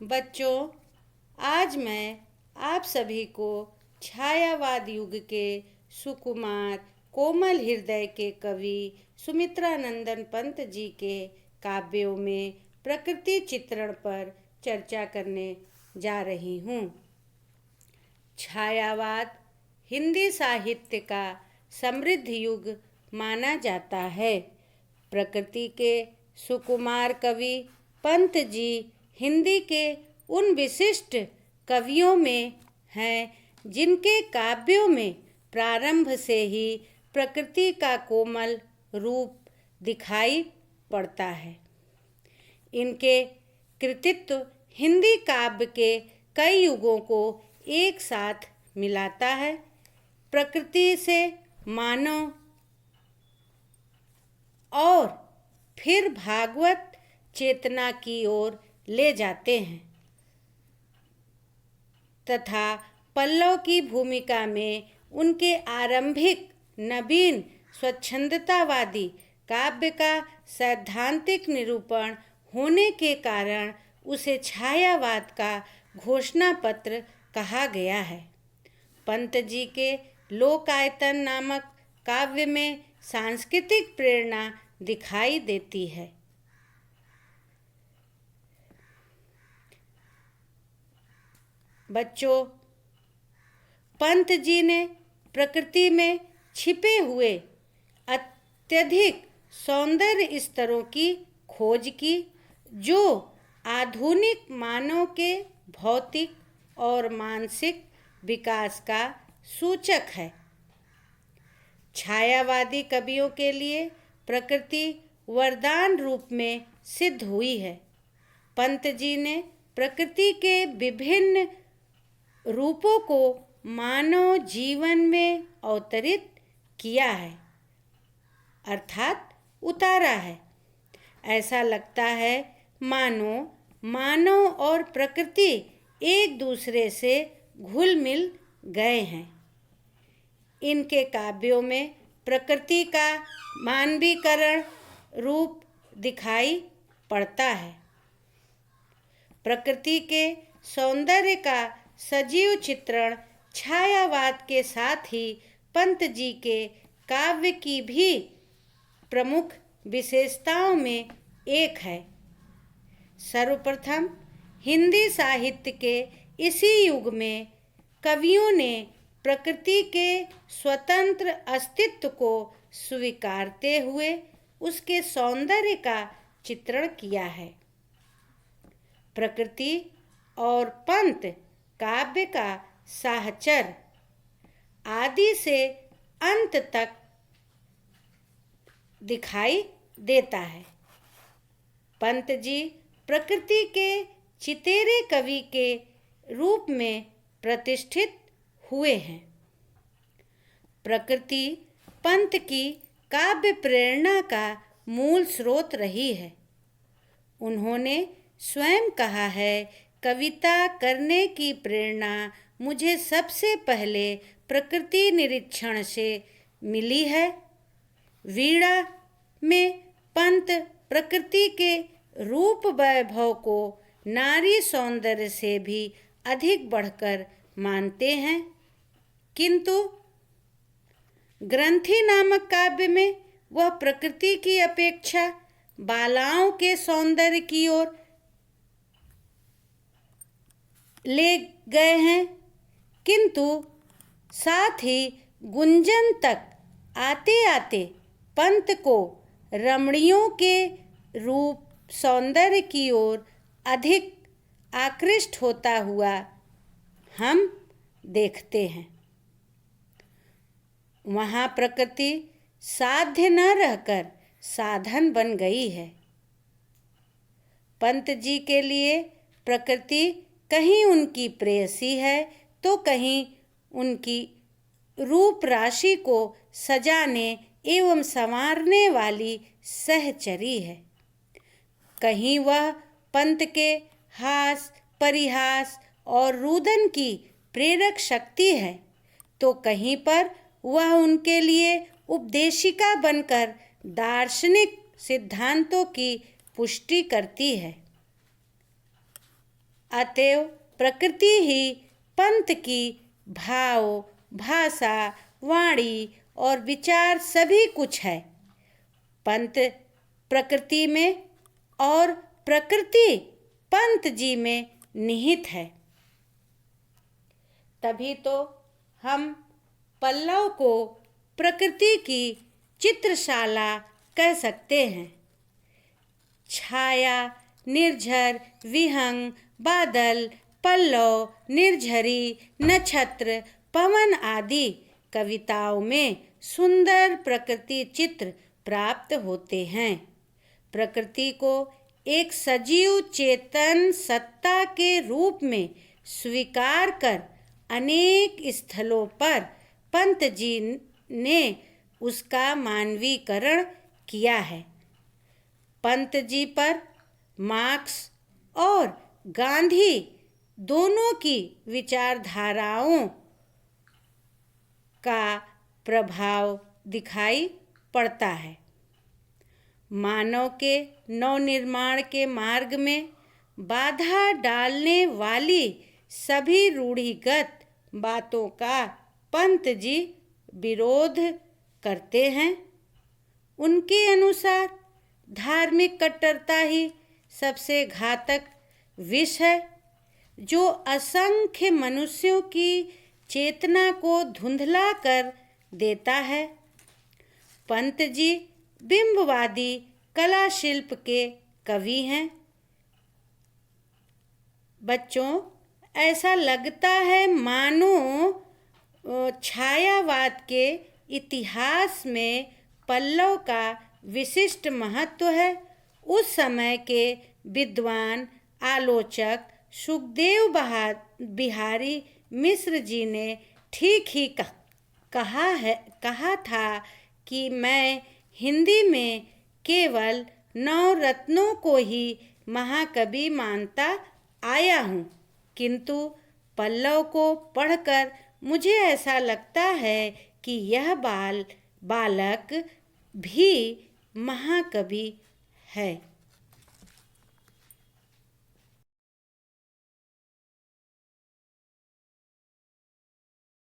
बच्चों, आज मैं आप सभी को छायावाद युग के सुकुमार कोमल हृदय के कवि सुमित्रानंदन पंत जी के काव्यों में प्रकृति चित्रण पर चर्चा करने जा रही हूँ। छायावाद हिंदी साहित्य का समृद्ध युग माना जाता है। प्रकृति के सुकुमार कवि पंत जी हिंदी के उन विशिष्ट कवियों में हैं जिनके काव्यों में प्रारंभ से ही प्रकृति का कोमल रूप दिखाई पड़ता है। इनके कृतित्व हिंदी काव्य के कई युगों को एक साथ मिलाता है। प्रकृति से मानव और फिर भागवत चेतना की ओर ले जाते हैं तथा पल्लव की भूमिका में उनके आरंभिक नवीन स्वच्छंदतावादी काव्य का सैद्धांतिक निरूपण होने के कारण उसे छायावाद का घोषणा पत्र कहा गया है। पंत जी के लोकायतन नामक काव्य में सांस्कृतिक प्रेरणा दिखाई देती है। बच्चों, पंत जी ने प्रकृति में छिपे हुए अत्यधिक सौंदर्य स्तरों की खोज की जो आधुनिक मानव के भौतिक और मानसिक विकास का सूचक है। छायावादी कवियों के लिए प्रकृति वरदान रूप में सिद्ध हुई है। पंत जी ने प्रकृति के विभिन्न रूपों को मानव जीवन में अवतरित किया है, अर्थात उतारा है। ऐसा लगता है मानो मानव और प्रकृति एक दूसरे से घुल मिल गए हैं। इनके काव्यों में प्रकृति का मानवीकरण रूप दिखाई पड़ता है। प्रकृति के सौंदर्य का सजीव चित्रण छायावाद के साथ ही पंत जी के काव्य की भी प्रमुख विशेषताओं में एक है। सर्वप्रथम हिंदी साहित्य के इसी युग में कवियों ने प्रकृति के स्वतंत्र अस्तित्व को स्वीकारते हुए उसके सौंदर्य का चित्रण किया है। प्रकृति और पंत काव्य का साहचर्य आदि से अंत तक दिखाई देता है। पंत जी प्रकृति के चितेरे कवि के रूप में प्रतिष्ठित हुए हैं। प्रकृति पंत की काव्य प्रेरणा का मूल स्रोत रही है। उन्होंने स्वयं कहा है, कविता करने की प्रेरणा मुझे सबसे पहले प्रकृति निरीक्षण से मिली है। वीणा में पंत प्रकृति के रूप वैभव को नारी सौंदर्य से भी अधिक बढ़कर मानते हैं, किंतु ग्रंथि नामक काव्य में वह प्रकृति की अपेक्षा बालाओं के सौंदर्य की ओर ले गए हैं, किंतु साथ ही गुंजन तक आते आते पंत को रमणियों के रूप सौंदर्य की ओर अधिक आकृष्ट होता हुआ हम देखते हैं। वहाँ प्रकृति साध्य न रहकर साधन बन गई है। पंत जी के लिए प्रकृति कहीं उनकी प्रेयसी है तो कहीं उनकी रूप राशि को सजाने एवं संवारने वाली सहचरी है। कहीं वह पंत के हास, परिहास और रुदन की प्रेरक शक्ति है तो कहीं पर वह उनके लिए उपदेशिका बनकर दार्शनिक सिद्धांतों की पुष्टि करती है। अतएव प्रकृति ही पंत की भाव, भाषा, वाणी और विचार सभी कुछ है। पंत प्रकृति में और प्रकृति पंत जी में निहित है। तभी तो हम पल्लव को प्रकृति की चित्रशाला कह सकते हैं। छाया, निर्झर, विहंग, बादल, पल्लव, निर्झरी, नक्षत्र, पवन आदि कविताओं में सुंदर प्रकृति चित्र प्राप्त होते हैं। प्रकृति को एक सजीव चेतन सत्ता के रूप में स्वीकार कर अनेक स्थलों पर पंत जी ने उसका मानवीकरण किया है। पंत जी पर मार्क्स और गांधी दोनों की विचारधाराओं का प्रभाव दिखाई पड़ता है। मानव के नवनिर्माण के मार्ग में बाधा डालने वाली सभी रूढ़िगत बातों का पंत जी विरोध करते हैं। उनके अनुसार धार्मिक कट्टरता ही सबसे घातक विष है, जो असंख्य मनुष्यों की चेतना को धुंधला कर देता है। पंत जी बिंबवादी कला शिल्प के कवि हैं। बच्चों, ऐसा लगता है मानो छायावाद के इतिहास में पल्लव का विशिष्ट महत्व है। उस समय के विद्वान आलोचक सुखदेव बिहारी मिश्र जी ने ठीक ही कहा था कि मैं हिंदी में केवल नवरत्नों को ही महाकवि मानता आया हूँ, किंतु पल्लव को पढ़कर मुझे ऐसा लगता है कि यह बालक भी महाकवि है।